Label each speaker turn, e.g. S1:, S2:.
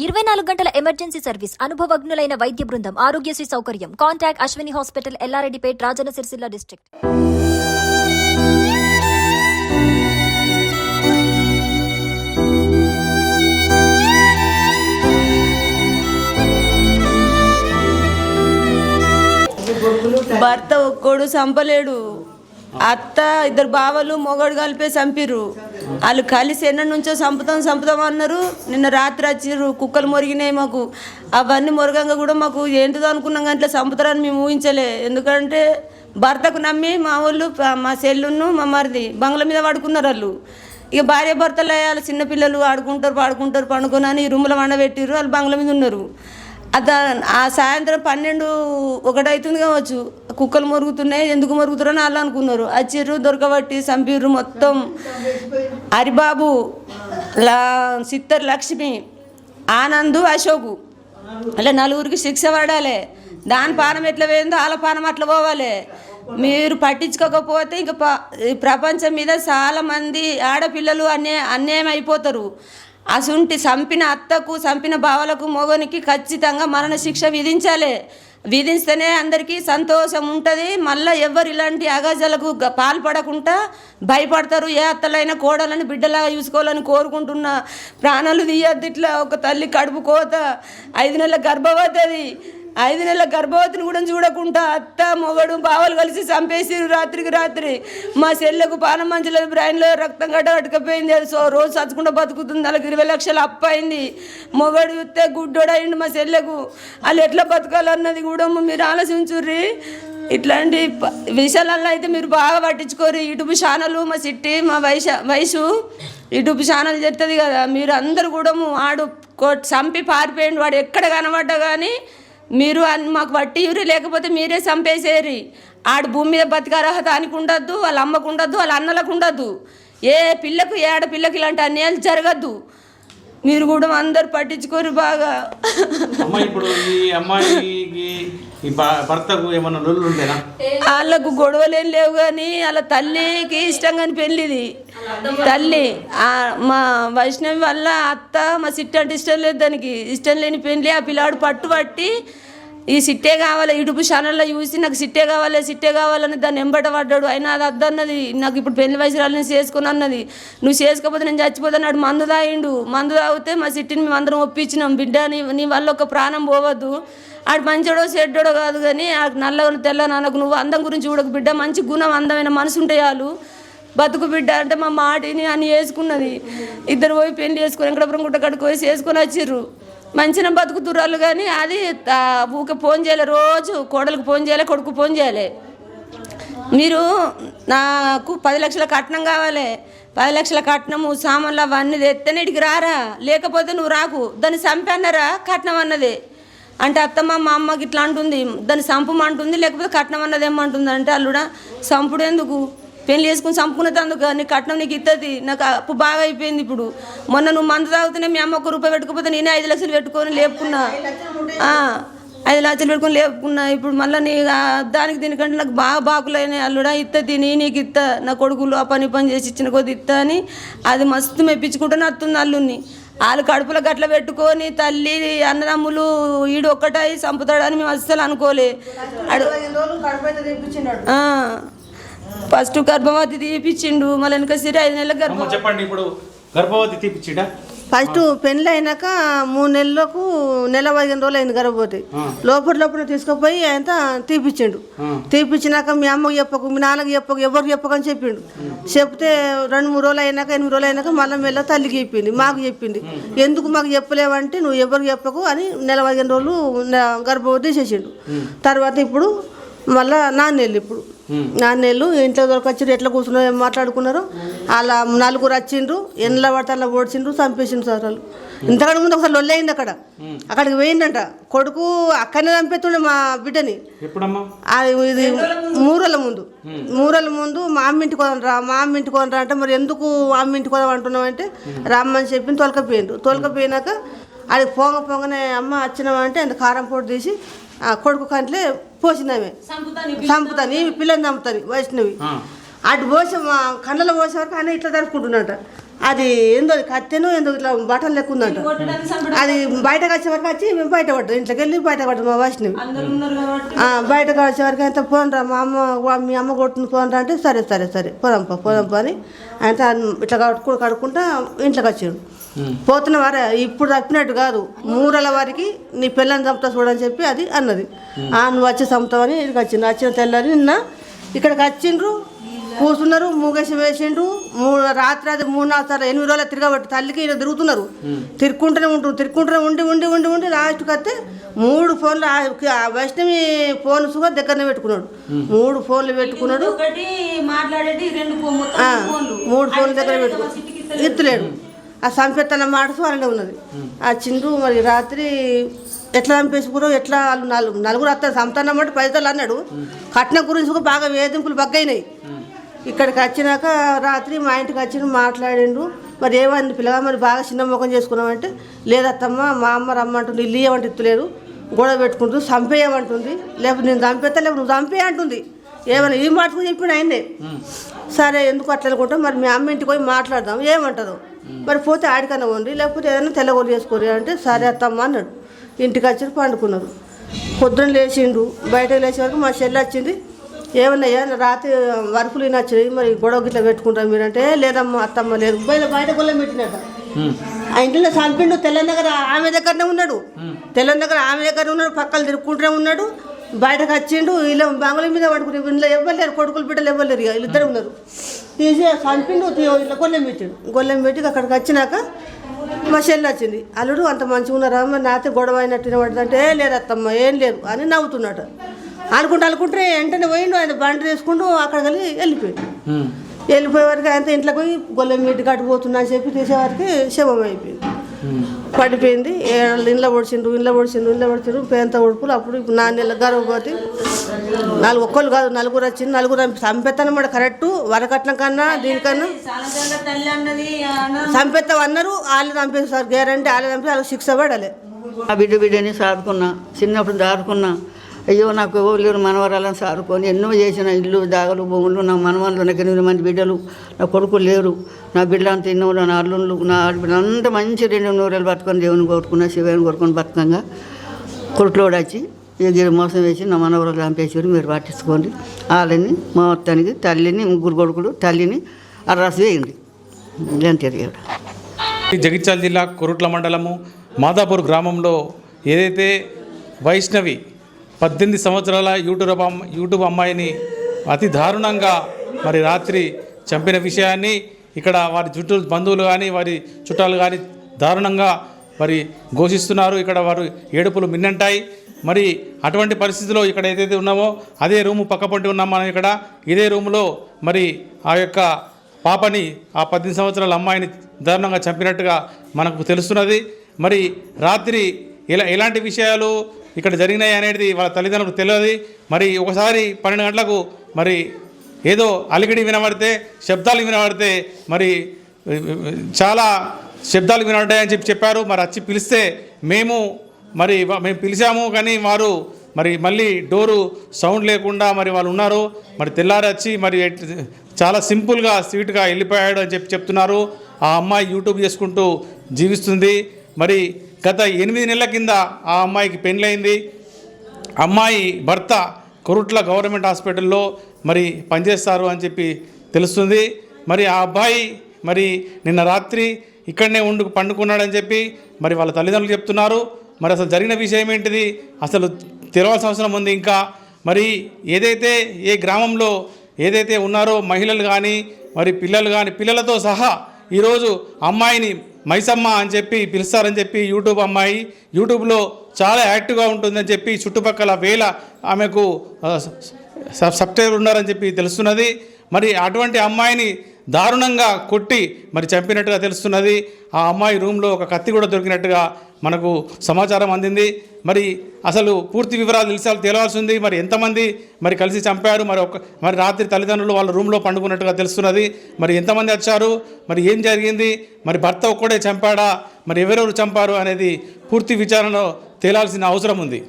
S1: 24 గంటల emergency service, అనుభవజ్ఞులైన వైద్య బృందం, ఆరోగ్యశ్రీ సౌకర్యం. Contact Ashwini hospital, Yellareddypet, Rajanna Sircilla district.
S2: భర్త ఒక్కడు చంపలేడు. అత్త ఇద్దరు బావలు మొగడు కలిపే చంపిర్రు. వాళ్ళు కలిసి ఎన్న నుంచో చంపుతాం అన్నారు. నిన్న రాత్రి వచ్చిర్రు. కుక్కలు మొరిగినాయి మాకు. అవన్నీ మొరగంగా కూడా మాకు ఏంటిదో అనుకున్నాం కానీ ఇట్లా చంపుతారని మేము ఊహించలే. ఎందుకంటే భర్తకు నమ్మి మా వాళ్ళు, మా సెల్లును మా మరిది బంగ్లా మీద పడుకున్నారు. వాళ్ళు ఇక భార్య భర్తలు వాళ్ళ చిన్నపిల్లలు ఆడుకుంటారు పండుకొని ఈ రూమ్లో వండబెట్టిర్రు. వాళ్ళు బంగ్లా మీద ఉన్నారు. ఆ సాయంత్రం 12-1 అవుతుంది కావచ్చు. కుక్కలు మొరుగుతున్నాయి, ఎందుకు మొరుగుతారని వాళ్ళు అనుకున్నారు. వచ్చిర్రు, దొరకబట్టి చంపిర్రు. మొత్తం హరిబాబు, సిత్తర్ లక్ష్మి, ఆనందు, అశోకు అలా 4 శిక్ష పడాలి. దాని పానం ఎట్లా పోయిందో వాళ్ళ పానం అట్లా పోవాలి. మీరు పట్టించుకోకపోతే ఇంకా ప్రపంచం మీద చాలామంది ఆడపిల్లలు అన్యాయం అయిపోతారు. అసుంటి చంపిన అత్తకు, చంపిన బావలకు, మొగనికి ఖచ్చితంగా మరణ శిక్ష విధించాలి. విధిస్తేనే అందరికీ సంతోషం ఉంటుంది. మళ్ళీ ఎవరు ఇలాంటి అగాజాలకు పాల్పడకుండా భయపడతారు. ఏ అత్తలైనా కోడలని బిడ్డలాగా చూసుకోవాలని కోరుకుంటున్న ప్రాణాలు తీయద్దు. ఇట్లా ఒక తల్లి కడుపు కోత, 5 నెలల గర్భవతి. అది 5 నెలల గర్భవతిని కూడా చూడకుండా అత్త మొగడు బావలు కలిసి చంపేసిరు రాత్రికి రాత్రి. మా చెల్లెకు పానం మంచలేదు, బ్రెయిన్లో రక్తం గడ్డకపోయింది. అది రోజు చచ్చుకుంటూ బతుకుతుంది. వాళ్ళకి 20 లక్షలు అప్పు అయింది. మొగడు చూస్తే గుడ్డోడయిండు మా చెల్లెకు. వాళ్ళు ఎట్లా బతకాలన్నది కూడా మీరు ఆలోచించుర్రి. ఇట్లాంటి విషయాలలో అయితే మీరు బాగా పట్టించుకోరు. యూట్యూబ్ ఛానల్ మా సిట్టి, మా వయసు యూట్యూబ్ ఛానల్ చెప్తుంది కదా. మీరు అందరు కూడా ఆడు చంపి పారిపోయిండు. వాడు ఎక్కడ కనబడ్డా కానీ మీరు మాకు వట్టి ఇవ్వరు, లేకపోతే మీరే చంపేసేరి. ఆడు భూమి మీద బతికారహత ఆనికి ఉండద్దు, వాళ్ళ అమ్మకు ఉండద్దు, వాళ్ళ అన్నలకు ఉండద్దు. ఏ పిల్లకు, ఏ ఆడపిల్లకి ఇలాంటి అన్యాయాలు జరగద్దు. మీరు కూడా అందరు పట్టించుకోరు బాగా.
S3: ఇప్పుడు ఈ అమ్మాయికి భర్తకు ఏమన్నా లొల్లు ఉండేనా?
S2: వాళ్ళకు గొడవలేం లేవు కానీ వాళ్ళ తల్లికి ఇష్టంగాని పెళ్ళిది. తల్లి మా వైష్ణవి వల్ల అత్త మా సిట్టి అంటే ఇష్టం లేదు. దానికి ఇష్టం లేని పెళ్ళి. ఆ పిల్లాడు పట్టుబట్టి ఈ సిట్టే కావాలి, యూట్యూబ్ ఛానల్లో చూసి నాకు సిట్టే కావాలని దాన్ని ఎంబట పడ్డాడు. అయినా అది అద్దన్నది. నాకు ఇప్పుడు పెళ్లి వయసు రాలని చేసుకుని అన్నది. నువ్వు చేసుకోకపోతే నేను చచ్చిపోతాను. మందు తాగిండు. మందు తాగితే మా సిట్టిని మేము అందరం ఒప్పించినాం. బిడ్డ నీ వల్ల ఒక ప్రాణం పోవద్దు. ఆడు మంచోడో చెడ్డోడో కాదు కానీ నల్లగా తెల్ల నాన్నకు నువ్వు అందం గురించి చూడకు బిడ్డ, మంచి గుణం, అందమైన మనసు ఉంటే చాలు, బతుకు బిడ్డ అంటే మా మాటిని అని వేసుకున్నది. ఇద్దరు పోయి పెళ్లి చేసుకుని వెంకటపురం గుట్ట కడుకు పోయి చేసుకొని వచ్చిర్రు. మంచిగా బతుకుతుర్రాళ్ళు కానీ అది ఊకే ఫోన్ చేయలే. రోజు కోడలకు ఫోన్ చేయాలి, కొడుకు ఫోన్ చేయాలి. మీరు నాకు 10 లక్షల కట్నం కావాలి, 10 లక్షల కట్నము సామాన్లు అవన్నీ తెత్తనే ఇడికి రారా, లేకపోతే నువ్వు రాకు. దాన్ని చంపన్నారా కట్నం అన్నదే అంటే అత్తమ్మ మా అమ్మకి ఇట్లా అంటుంది, దాన్ని చంపమంటుంది, లేకపోతే కట్నం అన్నది ఏమంటుంది అంటే అల్లుడా చంపుడు ఎందుకు, పెళ్లి చేసుకుని చంపుకునేందుకు, నీ కట్నం నీకు ఇస్తుంది. నాకు అప్పు బాగా అయిపోయింది. ఇప్పుడు మొన్న నువ్వు మందు తాగుతూనే మీ అమ్మ 1 రూపాయి పెట్టుకోకపోతే నేనే 5 లక్షలు పెట్టుకొని లేపుకున్నా. 5 లక్షలు పెట్టుకొని లేపుకున్నా. ఇప్పుడు మళ్ళీ నీ దానికి దీనికంటే నాకు బాగా బాకులైనాయి. అల్లుడా ఇస్తుంది, నీకు ఇస్తా, నా కొడుకులు ఆ పని చేసి ఇచ్చిన కొద్ది ఇస్తా అని అది మస్తు మెప్పించుకుంటూనే వస్తుంది అల్లుని. వాళ్ళు కడుపులో గట్ల పెట్టుకొని తల్లి అన్నదమ్ములు ఈడు ఒక్కటాయి చంపుతాడని మేము అస్సలు అనుకోలే. ఫస్ట్ గర్భవతి తీపిచ్చిండు, మళ్ళీ వెనక సిరి 5 నెలల గర్భవతి.
S3: చెప్పండి, ఇప్పుడు గర్భవతి తీపిచ్చిండా?
S4: ఫస్ట్ పెళ్ళి అయినాక 3 నెలలకు 15 రోజులు అయింది గర్భవతి. లోపల తీసుకుపోయి ఆయన తీపిచ్చిండు. తీపిచ్చినాక మీ అమ్మకి చెప్పకు, మీ నాన్నకి చెప్పకు, ఎవరికి చెప్పకని చెప్పిండు. చెప్తే 2-3 రోజులు అయినాక 8 రోజులు అయినాక మళ్ళీ మెల్ల తల్లికి చెప్పింది, మాకు చెప్పింది. ఎందుకు మాకు చెప్పలేవంటే నువ్వు ఎవరికి చెప్పకు అని 15 రోజులు గర్భవతి తీసేసిండు. తర్వాత ఇప్పుడు మళ్ళా 4 నెలలు. ఇప్పుడు 4 నెలలు ఇంట్లో దొరకొచ్చారు. ఎట్లా కూర్చున్నారు, ఏం మాట్లాడుకున్నారు. అలా 4 వచ్చిండ్రు, ఎండ్ల పడితే అలా ఓడిచిండ్రు, చంపేసిండ్రు సార్. వాళ్ళు ఇంతకంటే ముందు ఒకసారి లొల్లయింది. అక్కడికి పోయిందంట. కొడుకు అక్కడనే చంపేస్తుండే మా బిడ్డని. ఇది 3 రోజుల ముందు మా అమ్మ ఇంటికి కొనరా అంటే మరి ఎందుకు అమ్మ ఇంటికి కొదాం అంటున్నావు అంటే రమ్మని చెప్పి తోలకపోయినాక అది పొంగనే అమ్మ వచ్చినామంటే అంత కారం పొడి తీసి కొడుకు కంట్లే పోసినామే, చంపుతాను పిల్లని చంపుతాను వైష్ణవి. అటు పోసి కళ్ళలో పోసే వరకు ఆయన ఇట్లా జరుపుకుంటున్నట. అది ఏందో కత్తెనో ఏందో ఇట్లా బట్టలు లెక్క ఉందంట. అది బయటకు వచ్చే వరకు వచ్చి మేము బయట పడ్డాం, ఇంట్లోకి వెళ్ళి బయట పడ్డాం. మా వైష్ణవి బయటకు వచ్చే వరకు ఎంత పోనరా మా అమ్మ, మీ అమ్మ కొట్టుకుని పోనరా అంటే సరే సరే సరే పోదాంపా అని ఆయన ఇట్లా కడుక్కుంటా ఇంట్లోకి వచ్చాడు. పోతున్న వారే ఇప్పుడు తప్పినట్టు కాదు, 3 వారికి నీ పిల్లని చంపుతా చూడని చెప్పి అది అన్నది. నువ్వు వచ్చి చంపుతావని ఇక్కడికి వచ్చిండు. వచ్చిన తెల్లని నిన్న ఇక్కడికి వచ్చిండ్రు, కూర్చున్నారు, మూగేశం వేసిండ్రు. రాత్రి 3-4 సార్లు 8 రోజులు తిరగబట్టి తల్లికి ఇలా తిరుగుతున్నారు. తిరుక్కుంటూనే ఉండి లాస్ట్కి వస్తే 3 ఫోన్లు వైష్ణవి ఫోన్ సుగా దగ్గరనే పెట్టుకున్నాడు. 3 ఫోన్లు పెట్టుకున్నాడు, 3 ఫోన్లు దగ్గర పెట్టుకున్నాడు, ఎత్తులేడు. ఆ సంపెత్తన మాట వాళ్ళనే ఉన్నది. ఆ చిండ్రు మరి రాత్రి ఎట్లా చంపేసుకున్నావు, ఎట్లా వాళ్ళు నలుగురు వస్తారు సంతానమాట పైసలు అన్నాడు. కట్నం గురించి కూడా బాగా వేధింపులు బగ్గైనాయి. ఇక్కడికి వచ్చినాక రాత్రి మా ఇంటికి వచ్చి మాట్లాడిండు. మరి ఏమంది పిల్లగా మరి బాగా చిన్న ముఖం చేసుకున్నామంటే, లేదత్తమ్మ మా అమ్మ రమ్మంటుంది, ఇల్లు ఇవ్వమంటే ఇత్తులేదు, గొడవ పెట్టుకుంటుంది, చంపేయమంటుంది, లేకపోతే నేను చంపేస్తా లేకపోతే నువ్వు చంపే అంటుంది. ఏమన్నా ఈ మాటకు చెప్పిన ఆయనే. సరే ఎందుకు అట్లా అనుకుంటాం, మరి మీ అమ్మ ఇంటికి పోయి మాట్లాడదాం ఏమంటుందో, మరి పోతే ఆడికన్నా ఉంది లేకపోతే ఏదైనా తెల్లగోలు చేసుకోరు అంటే సరే అత్తమ్మ అన్నాడు. ఇంటికి వచ్చి పండుకున్నారు. పొద్దున్న లేచిండు, బయటకు లేచే వరకు మా చెల్లి వచ్చింది. ఏమన్నాయా రాత్రి వరకులు నచ్చినాయి, మరి గొడవ గిట్లా పెట్టుకుంటాం మీరంటే, లేదమ్మా అత్తమ్మ లేదు, బయట గొల్ల పెట్టినట్ట. ఆ ఇంట్లో చంపిండు. తెల్లని దగ్గర ఆమె దగ్గరనే ఉన్నాడు, పక్కలు తిరుక్కుంటూనే ఉన్నాడు. బయటకు వచ్చిండు, ఇలా బంగుల మీద పడుకుని ఇంట్లో ఇవ్వలేరు, కొడుకులు బిడ్డలు ఇవ్వలేరు, ఇక వీళ్ళిద్దరు ఉన్నారు. తీసి చంపిండు, ఇట్లా గొల్లెం పెట్టాడు. గొల్లెం పెట్టి అక్కడికి వచ్చినాక మా చెల్లి వచ్చింది. అల్లుడు అంత మంచిగా ఉన్నారా, మరి నాతో గొడవ అయినట్టు పడుతుంటే, లేదత్తమ్మ ఏం లేదు అని నవ్వుతున్నాడు. అనుకుంటే వెంటనే పోయిండు, ఆయన బండి తీసుకుంటూ అక్కడికి వెళ్ళిపోయాడు. వెళ్ళిపోయే వరకు ఆయన ఇంట్లోకి పోయి గొల్లెం మీటి కట్టిపోతున్నా అని చెప్పి తీసేవారికి శవం అయిపోయింది, పడిపోయింది. ఇంట్లో పొడిచిండ్రు పేంత ఉడుపులు. అప్పుడు ఇప్పుడు 4 నెలల గర్భవతి. ఒక్కళ్ళు కాదు, నలుగురు వచ్చింది. నలుగురు చంపెత్తనమాట కరెక్ట్. వరకట్నం కన్నా దీనికన్నా చంపెత్తాం అన్నారు. వాళ్ళు చంపేస్తారు గ్యారంటీ, వాళ్ళు చంపి వాళ్ళకి శిక్ష పడాలి.
S5: ఆ బిడ్డని సాదుకున్నా, చిన్నప్పుడు దారుకున్నా. అయ్యో నాకు ఎవరు లేరు, మనవరాలను సారుకొని ఎన్నో చేసిన, ఇల్లు దాగలు భూములు, నా మనవాళ్ళు, నాకు 8 మంది బిడ్డలు, నా కొడుకులు లేరు, నా బిడ్డలు అంత ఎన్నో, నా అల్లుళ్ళు, నా ఆడబిడ్డ అంత మంచి 2 నూరేళ్ళు బతుకొని దేవుని కొట్టుకున్నా, శివాన్ని కొట్టుకొని బతుకంగా కొడుకులోడు వచ్చి ఎగిరి మోసం వేసి నా మనవరాలు చంపేసారు, మీరు పట్టించుకోండి. వాళ్ళని మా మొత్తానికి తల్లిని, 3 కొడుకులు, తల్లిని అర్రాసు వేయండి అంతే.
S3: జగిత్యాల జిల్లా కొరుట్ల మండలము మాదాపూర్ గ్రామంలో ఏదైతే వైష్ణవి 18 సంవత్సరాల యూట్యూబ్ అమ్మాయిని అతి దారుణంగా మరి రాత్రి చంపిన విషయాన్ని ఇక్కడ వారి బంధువులు కానీ వారి చుట్టాలు కానీ దారుణంగా మరి ఘోషిస్తున్నారు. ఇక్కడ వారు ఏడుపులు మిన్నంటాయి. మరి అటువంటి పరిస్థితిలో ఇక్కడ ఏదైతే ఉన్నామో అదే రూము పక్కపంటి ఉన్నాం మనం. ఇక్కడ ఇదే రూములో మరి ఆ యొక్క పాపని, ఆ 18 సంవత్సరాల అమ్మాయిని దారుణంగా చంపినట్టుగా మనకు తెలుస్తున్నది. మరి రాత్రి ఎలాంటి విషయాలు ఇక్కడ జరిగినాయి అనేది వాళ్ళ తల్లిదండ్రులకు తెలియదు. మరి ఒకసారి 12 గంటలకు మరి ఏదో అలిగిడి వినబడితే, శబ్దాలు వినబడితే, మరి చాలా శబ్దాలు వినబడ్డాయని చెప్పారు. మరి వచ్చి పిలిస్తే మేము పిలిచాము, కానీ వారు మరి మళ్ళీ డోరు సౌండ్ లేకుండా మరి వాళ్ళు ఉన్నారు. మరి తెల్లారి వచ్చి మరి చాలా సింపుల్గా స్వీట్గా వెళ్ళిపోయాడు అని చెప్తున్నారు. ఆ అమ్మాయి యూట్యూబ్ చేసుకుంటూ జీవిస్తుంది. మరి గత 8 నెలల కింద ఆ అమ్మాయికి పెళ్ళయింది. అమ్మాయి భర్త కొరుట్ల గవర్నమెంట్ హాస్పిటల్లో మరి పనిచేస్తారు అని చెప్పి తెలుస్తుంది. మరి ఆ అబ్బాయి మరి నిన్న రాత్రి ఇక్కడనే పండుకున్నాడని చెప్పి మరి వాళ్ళ తల్లిదండ్రులు చెప్తున్నారు. మరి అసలు జరిగిన విషయం ఏంటిది అసలు తెలవాల్సిన అవసరం ఉంది. ఇంకా మరి ఏదైతే ఏ గ్రామంలో ఏదైతే ఉన్నారో మహిళలు కానీ మరి పిల్లలు కానీ పిల్లలతో సహా ఈరోజు అమ్మాయిని మైసమ్మ అని చెప్పి పిలుస్తారని చెప్పి యూట్యూబ్ అమ్మాయి యూట్యూబ్లో చాలా యాక్టివ్గా ఉంటుందని చెప్పి చుట్టుపక్కల వేల ఆమెకు సబ్స్క్రైబర్ ఉన్నారని చెప్పి తెలుస్తున్నది. మరి అటువంటి అమ్మాయిని దారుణంగా కొట్టి మరి చంపినట్టుగా తెలుస్తున్నది. ఆ అమ్మాయి రూమ్లో ఒక కత్తి కూడా దొరికినట్టుగా మనకు సమాచారం అందింది. మరి అసలు పూర్తి వివరాలు తెలియాల్సి ఉంది. మరి ఎంతమంది మరి కలిసి చంపారు, మరి రాత్రి తల్లిదండ్రులు వాళ్ళ రూమ్లో పండుకున్నట్టుగా తెలుస్తున్నది. మరి ఎంతమంది వచ్చారు, మరి ఏం జరిగింది, మరి భర్త ఒక్కడే చంపాడా, మరి ఎవరెవరు చంపారు అనేది పూర్తి విచారణలో తేలాల్సిన అవసరం ఉంది.